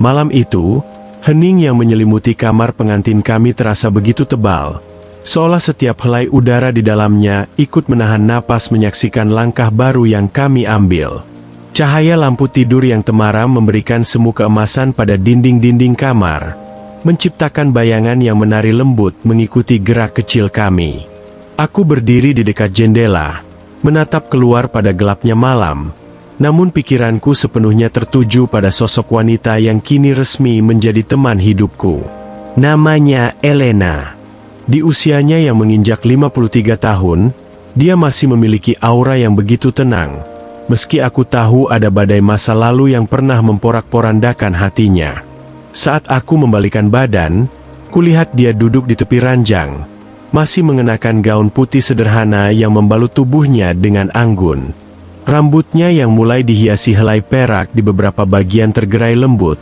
Malam itu, hening yang menyelimuti kamar pengantin kami terasa begitu tebal, seolah setiap helai udara di dalamnya ikut menahan napas menyaksikan langkah baru yang kami ambil. Cahaya lampu tidur yang temaram memberikan semu keemasan pada dinding-dinding kamar, menciptakan bayangan yang menari lembut mengikuti gerak kecil kami. Aku berdiri di dekat jendela, menatap keluar pada gelapnya malam, namun pikiranku sepenuhnya tertuju pada sosok wanita yang kini resmi menjadi teman hidupku. Namanya Elena. Di usianya yang menginjak 53 tahun, dia masih memiliki aura yang begitu tenang, meski aku tahu ada badai masa lalu yang pernah memporak-porandakan hatinya. Saat aku membalikan badan, kulihat dia duduk di tepi ranjang, masih mengenakan gaun putih sederhana yang membalut tubuhnya dengan anggun. Rambutnya yang mulai dihiasi helai perak di beberapa bagian tergerai lembut,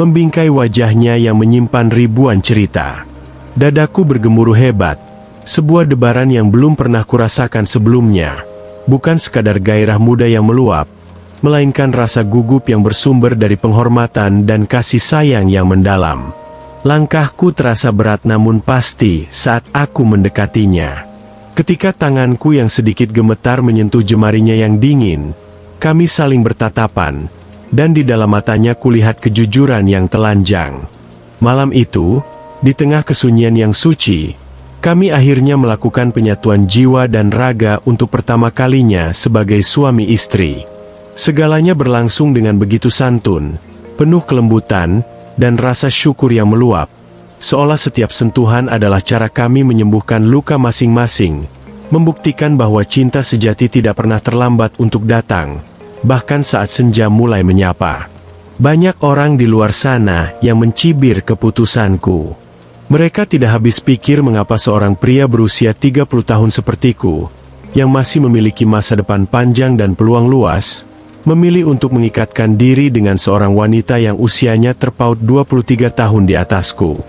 membingkai wajahnya yang menyimpan ribuan cerita. Dadaku bergemuruh hebat, sebuah debaran yang belum pernah kurasakan sebelumnya. Bukan sekadar gairah muda yang meluap, melainkan rasa gugup yang bersumber dari penghormatan dan kasih sayang yang mendalam. Langkahku terasa berat namun pasti saat aku mendekatinya. Ketika tanganku yang sedikit gemetar menyentuh jemarinya yang dingin, kami saling bertatapan, dan di dalam matanya kulihat kejujuran yang telanjang. Malam itu, di tengah kesunyian yang suci, kami akhirnya melakukan penyatuan jiwa dan raga untuk pertama kalinya sebagai suami istri. Segalanya berlangsung dengan begitu santun, penuh kelembutan, dan rasa syukur yang meluap. Seolah setiap sentuhan adalah cara kami menyembuhkan luka masing-masing, membuktikan bahwa cinta sejati tidak pernah terlambat untuk datang, bahkan saat senja mulai menyapa. Banyak orang di luar sana yang mencibir keputusanku. Mereka tidak habis pikir mengapa seorang pria berusia 30 tahun sepertiku, yang masih memiliki masa depan panjang dan peluang luas, memilih untuk mengikatkan diri dengan seorang wanita yang usianya terpaut 23 tahun di atasku.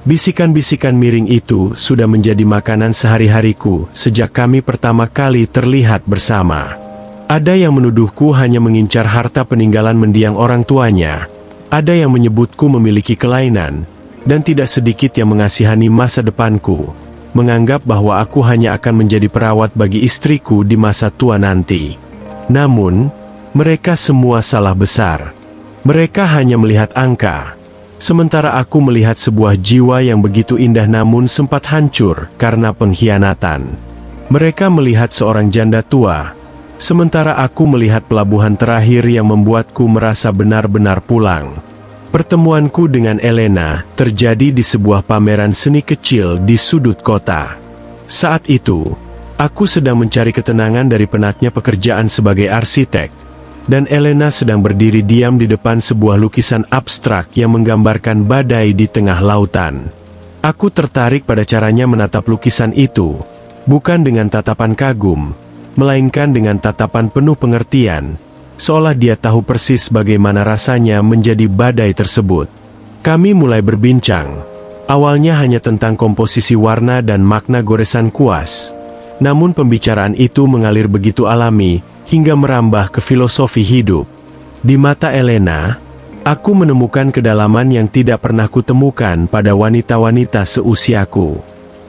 Bisikan-bisikan miring itu sudah menjadi makanan sehari-hariku sejak kami pertama kali terlihat bersama. Ada yang menuduhku hanya mengincar harta peninggalan mendiang orang tuanya. Ada yang menyebutku memiliki kelainan, dan tidak sedikit yang mengasihani masa depanku, menganggap bahwa aku hanya akan menjadi perawat bagi istriku di masa tua nanti. Namun, mereka semua salah besar. Mereka hanya melihat angka, sementara aku melihat sebuah jiwa yang begitu indah namun sempat hancur karena pengkhianatan. Mereka melihat seorang janda tua, sementara aku melihat pelabuhan terakhir yang membuatku merasa benar-benar pulang. Pertemuanku dengan Elena terjadi di sebuah pameran seni kecil di sudut kota. Saat itu, aku sedang mencari ketenangan dari penatnya pekerjaan sebagai arsitek, dan Elena sedang berdiri diam di depan sebuah lukisan abstrak yang menggambarkan badai di tengah lautan. Aku tertarik pada caranya menatap lukisan itu, bukan dengan tatapan kagum, melainkan dengan tatapan penuh pengertian, seolah dia tahu persis bagaimana rasanya menjadi badai tersebut. Kami mulai berbincang, awalnya hanya tentang komposisi warna dan makna goresan kuas, namun pembicaraan itu mengalir begitu alami, hingga merambah ke filosofi hidup. Di mata Elena, aku menemukan kedalaman yang tidak pernah kutemukan pada wanita-wanita seusiaku.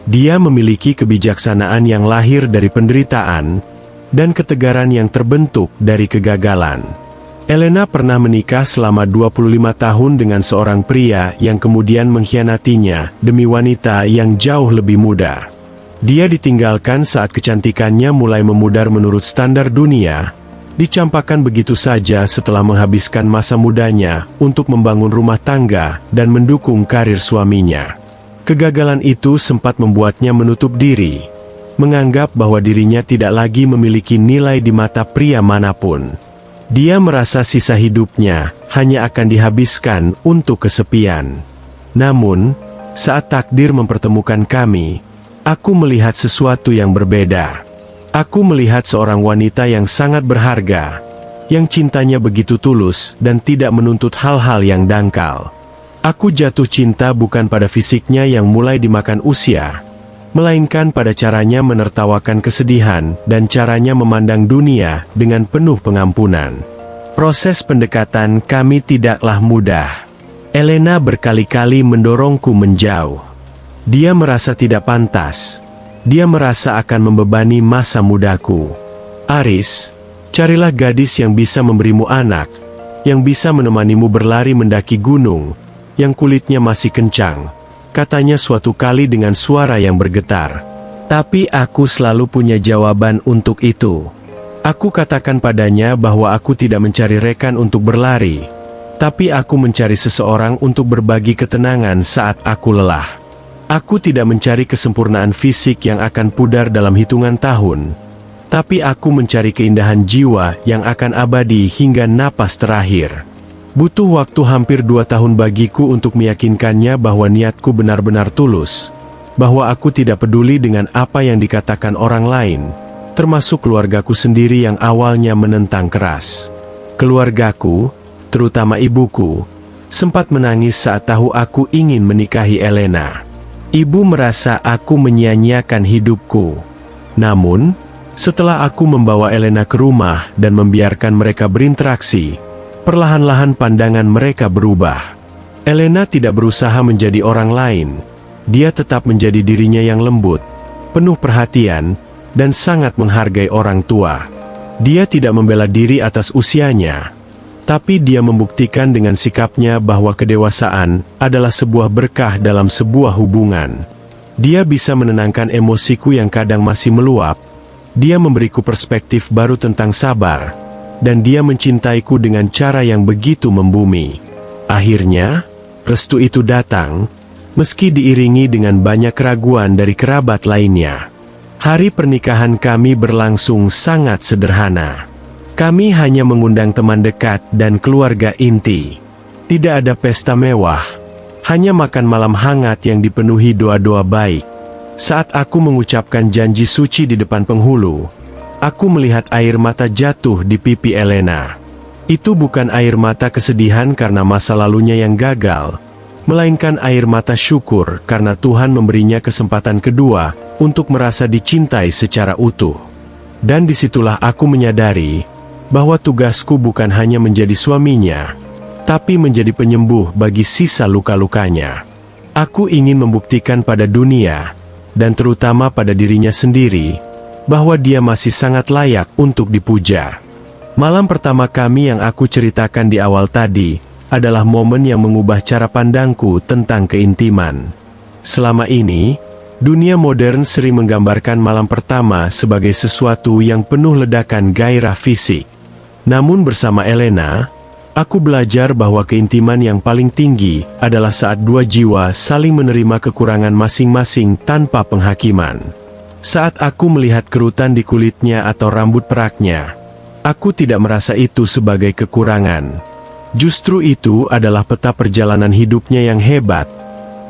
Dia memiliki kebijaksanaan yang lahir dari penderitaan, dan ketegaran yang terbentuk dari kegagalan. Elena pernah menikah selama 25 tahun dengan seorang pria yang kemudian mengkhianatinya demi wanita yang jauh lebih muda. Dia ditinggalkan saat kecantikannya mulai memudar menurut standar dunia, dicampakkan begitu saja setelah menghabiskan masa mudanya untuk membangun rumah tangga dan mendukung karir suaminya. Kegagalan itu sempat membuatnya menutup diri, menganggap bahwa dirinya tidak lagi memiliki nilai di mata pria manapun. Dia merasa sisa hidupnya hanya akan dihabiskan untuk kesepian. Namun, saat takdir mempertemukan kami, aku melihat sesuatu yang berbeda. Aku melihat seorang wanita yang sangat berharga, yang cintanya begitu tulus dan tidak menuntut hal-hal yang dangkal. Aku jatuh cinta bukan pada fisiknya yang mulai dimakan usia, melainkan pada caranya menertawakan kesedihan dan caranya memandang dunia dengan penuh pengampunan. Proses pendekatan kami tidaklah mudah. Elena berkali-kali mendorongku menjauh. Dia merasa tidak pantas. Dia merasa akan membebani masa mudaku. Aris, carilah gadis yang bisa memberimu anak, yang bisa menemanimu berlari mendaki gunung, yang kulitnya masih kencang, katanya suatu kali dengan suara yang bergetar. Tapi aku selalu punya jawaban untuk itu. Aku katakan padanya bahwa aku tidak mencari rekan untuk berlari, tapi aku mencari seseorang untuk berbagi ketenangan saat aku lelah. Aku tidak mencari kesempurnaan fisik yang akan pudar dalam hitungan tahun, tapi aku mencari keindahan jiwa yang akan abadi hingga napas terakhir. Butuh waktu hampir 2 tahun bagiku untuk meyakinkannya bahwa niatku benar-benar tulus, bahwa aku tidak peduli dengan apa yang dikatakan orang lain, termasuk keluargaku sendiri yang awalnya menentang keras. Keluargaku, terutama ibuku, sempat menangis saat tahu aku ingin menikahi Elena. Ibu merasa aku menyia-nyiakan hidupku. Namun, setelah aku membawa Elena ke rumah dan membiarkan mereka berinteraksi, perlahan-lahan pandangan mereka berubah. Elena tidak berusaha menjadi orang lain. Dia tetap menjadi dirinya yang lembut, penuh perhatian, dan sangat menghargai orang tua. Dia tidak membela diri atas usianya, tapi dia membuktikan dengan sikapnya bahwa kedewasaan adalah sebuah berkah dalam sebuah hubungan. Dia bisa menenangkan emosiku yang kadang masih meluap. Dia memberiku perspektif baru tentang sabar, dan dia mencintaiku dengan cara yang begitu membumi. Akhirnya, restu itu datang, meski diiringi dengan banyak keraguan dari kerabat lainnya. Hari pernikahan kami berlangsung sangat sederhana. Kami hanya mengundang teman dekat dan keluarga inti. Tidak ada pesta mewah, hanya makan malam hangat yang dipenuhi doa-doa baik. Saat aku mengucapkan janji suci di depan penghulu, aku melihat air mata jatuh di pipi Elena. Itu bukan air mata kesedihan karena masa lalunya yang gagal, melainkan air mata syukur karena Tuhan memberinya kesempatan kedua untuk merasa dicintai secara utuh. Dan disitulah aku menyadari bahwa tugasku bukan hanya menjadi suaminya, tapi menjadi penyembuh bagi sisa luka-lukanya. Aku ingin membuktikan pada dunia, dan terutama pada dirinya sendiri, bahwa dia masih sangat layak untuk dipuja. Malam pertama kami yang aku ceritakan di awal tadi, adalah momen yang mengubah cara pandangku tentang keintiman. Selama ini, dunia modern sering menggambarkan malam pertama sebagai sesuatu yang penuh ledakan gairah fisik. Namun bersama Elena, aku belajar bahwa keintiman yang paling tinggi adalah saat dua jiwa saling menerima kekurangan masing-masing tanpa penghakiman. Saat aku melihat kerutan di kulitnya atau rambut peraknya, aku tidak merasa itu sebagai kekurangan. Justru itu adalah peta perjalanan hidupnya yang hebat,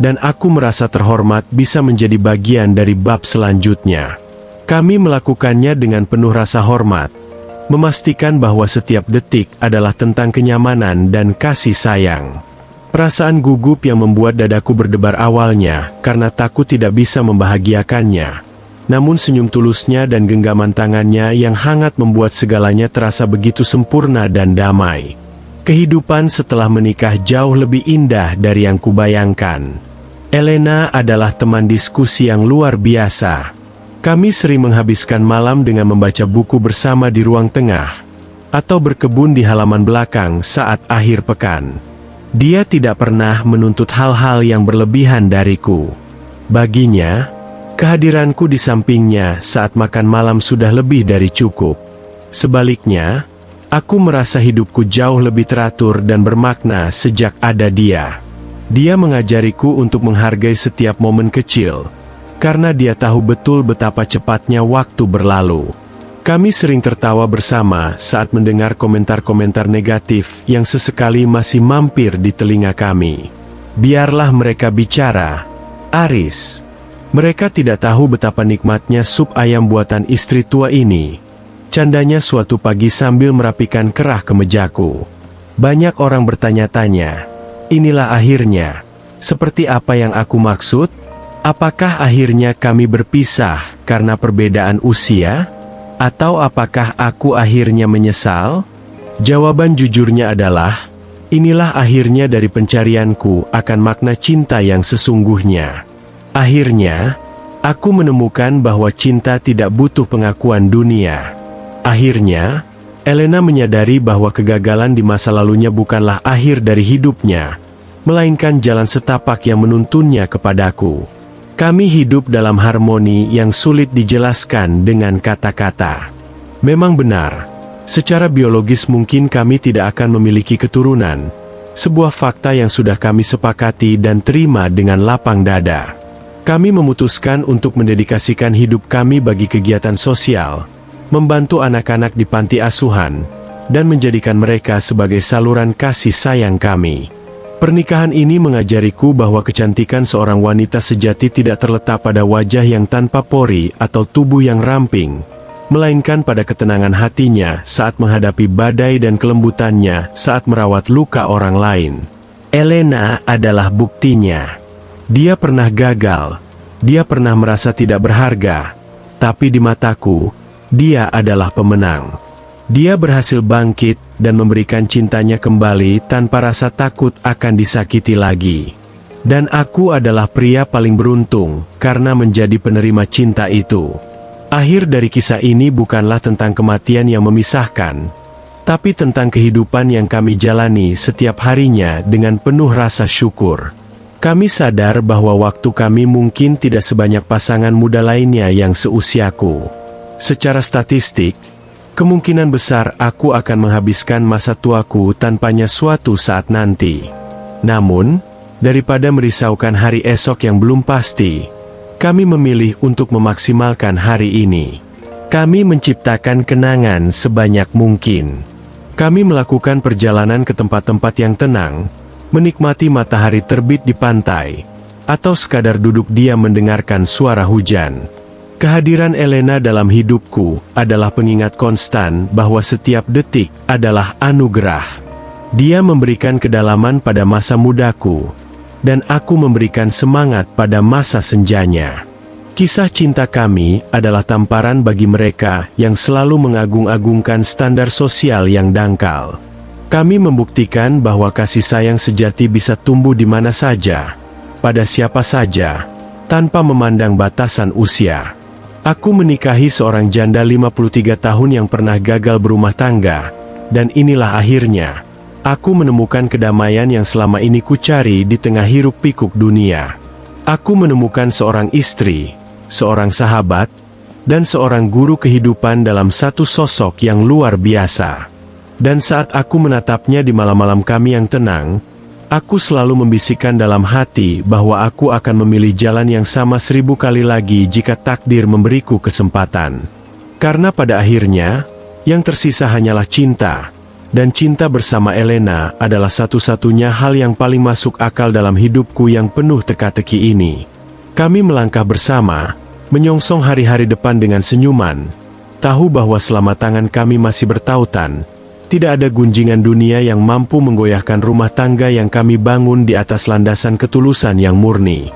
dan aku merasa terhormat bisa menjadi bagian dari bab selanjutnya. Kami melakukannya dengan penuh rasa hormat, memastikan bahwa setiap detik adalah tentang kenyamanan dan kasih sayang. Perasaan gugup yang membuat dadaku berdebar awalnya karena takut tidak bisa membahagiakannya. Namun senyum tulusnya dan genggaman tangannya yang hangat membuat segalanya terasa begitu sempurna dan damai. Kehidupan setelah menikah jauh lebih indah dari yang kubayangkan. Elena adalah teman diskusi yang luar biasa. Kami sering menghabiskan malam dengan membaca buku bersama di ruang tengah, atau berkebun di halaman belakang saat akhir pekan. Dia tidak pernah menuntut hal-hal yang berlebihan dariku. Baginya, kehadiranku di sampingnya saat makan malam sudah lebih dari cukup. Sebaliknya, aku merasa hidupku jauh lebih teratur dan bermakna sejak ada dia. Dia mengajariku untuk menghargai setiap momen kecil, karena dia tahu betul betapa cepatnya waktu berlalu. Kami sering tertawa bersama saat mendengar komentar-komentar negatif yang sesekali masih mampir di telinga kami. Biarlah mereka bicara, Aris. Mereka tidak tahu betapa nikmatnya sup ayam buatan istri tua ini. Candanya suatu pagi sambil merapikan kerah kemejaku. Banyak orang bertanya-tanya, inilah akhirnya. Seperti apa yang aku maksud? Apakah akhirnya kami berpisah karena perbedaan usia? Atau apakah aku akhirnya menyesal? Jawaban jujurnya adalah, Inilah akhirnya dari pencarianku akan makna cinta yang sesungguhnya. Akhirnya, aku menemukan bahwa cinta tidak butuh pengakuan dunia. Akhirnya, Elena menyadari bahwa kegagalan di masa lalunya bukanlah akhir dari hidupnya, melainkan jalan setapak yang menuntunnya kepadaku. Kami hidup dalam harmoni yang sulit dijelaskan dengan kata-kata. Memang benar, secara biologis mungkin kami tidak akan memiliki keturunan, sebuah fakta yang sudah kami sepakati dan terima dengan lapang dada. Kami memutuskan untuk mendedikasikan hidup kami bagi kegiatan sosial, membantu anak-anak di panti asuhan, dan menjadikan mereka sebagai saluran kasih sayang kami. Pernikahan ini mengajariku bahwa kecantikan seorang wanita sejati tidak terletak pada wajah yang tanpa pori atau tubuh yang ramping, melainkan pada ketenangan hatinya saat menghadapi badai dan kelembutannya saat merawat luka orang lain. Elena adalah buktinya. Dia pernah gagal, dia pernah merasa tidak berharga, tapi di mataku, dia adalah pemenang. Dia berhasil bangkit dan memberikan cintanya kembali tanpa rasa takut akan disakiti lagi. Dan aku adalah pria paling beruntung karena menjadi penerima cinta itu. Akhir dari kisah ini bukanlah tentang kematian yang memisahkan, tapi tentang kehidupan yang kami jalani setiap harinya dengan penuh rasa syukur. Kami sadar bahwa waktu kami mungkin tidak sebanyak pasangan muda lainnya yang seusiaku. Secara statistik, kemungkinan besar aku akan menghabiskan masa tuaku tanpanya suatu saat nanti. Namun, daripada merisaukan hari esok yang belum pasti, kami memilih untuk memaksimalkan hari ini. Kami menciptakan kenangan sebanyak mungkin. Kami melakukan perjalanan ke tempat-tempat yang tenang, menikmati matahari terbit di pantai, atau sekadar duduk diam mendengarkan suara hujan. Kehadiran Elena dalam hidupku adalah pengingat konstan bahwa setiap detik adalah anugerah. Dia memberikan kedalaman pada masa mudaku, dan aku memberikan semangat pada masa senjanya. Kisah cinta kami adalah tamparan bagi mereka yang selalu mengagung-agungkan standar sosial yang dangkal. Kami membuktikan bahwa kasih sayang sejati bisa tumbuh di mana saja, pada siapa saja, tanpa memandang batasan usia. Aku menikahi seorang janda 53 tahun yang pernah gagal berumah tangga, dan inilah akhirnya. Aku menemukan kedamaian yang selama ini kucari di tengah hiruk-pikuk dunia. Aku menemukan seorang istri, seorang sahabat, dan seorang guru kehidupan dalam satu sosok yang luar biasa. Dan saat aku menatapnya di malam-malam kami yang tenang, aku selalu membisikkan dalam hati bahwa aku akan memilih jalan yang sama 1000 kali lagi jika takdir memberiku kesempatan. Karena pada akhirnya, yang tersisa hanyalah cinta. Dan cinta bersama Elena adalah satu-satunya hal yang paling masuk akal dalam hidupku yang penuh teka-teki ini. Kami melangkah bersama, menyongsong hari-hari depan dengan senyuman, tahu bahwa selama tangan kami masih bertautan, tidak ada gunjingan dunia yang mampu menggoyahkan rumah tangga yang kami bangun di atas landasan ketulusan yang murni.